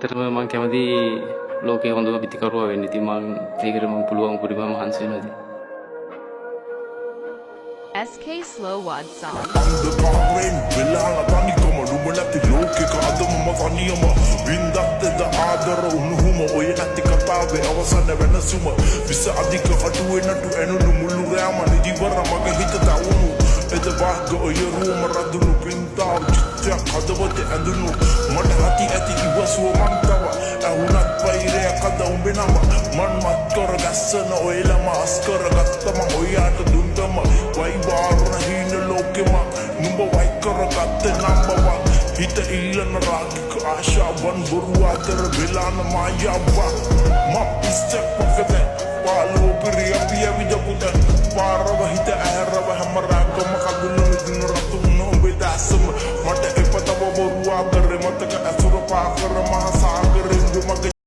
ඇත්තටම මම කැමති ලෝකයේ හොඳම පිතිකරුවා වෙන්න. ඉතින් මම ඒකට මම පුළුවන් උපරිම මහන්සි වෙනවා ඉතින්. SK Slow Wad song. අන්ධකාරයෙන් වෙලාන තනිකම නුඹ නැති ලෝකෙක අදම මතනියම වින්දත්තද ආදර උණුහුම ඔය නැති කතාවේ අවසන වෙනසුම විස අධික අටුවේ නටු එනුණු මුළු රෑම නිදිවර මගේ හිත දවුණු එද වාග ඔය රූම රදුණු පින්තාව චිත්තයක් හදවතේ ඇඳුණු මට හති ඇති ඉවසුව මන්තව ඇහුනත් පෛරය කද උඹේ නම මන් මත් කර ගැස්සන ඔයලම අස් කරගත්තම ඔයාට දුන්දම වයිවාරණ හීන ලෝකෙම නුඹ වයි කරගත්තේ නම්බවන් හිත ඊලන රාගික ආශාවන් බොරු අතර වෙලාන මායාවක් මම ඉස්සෙක් පොකද පාලෝ පිරිය පිය විදපුත පාරව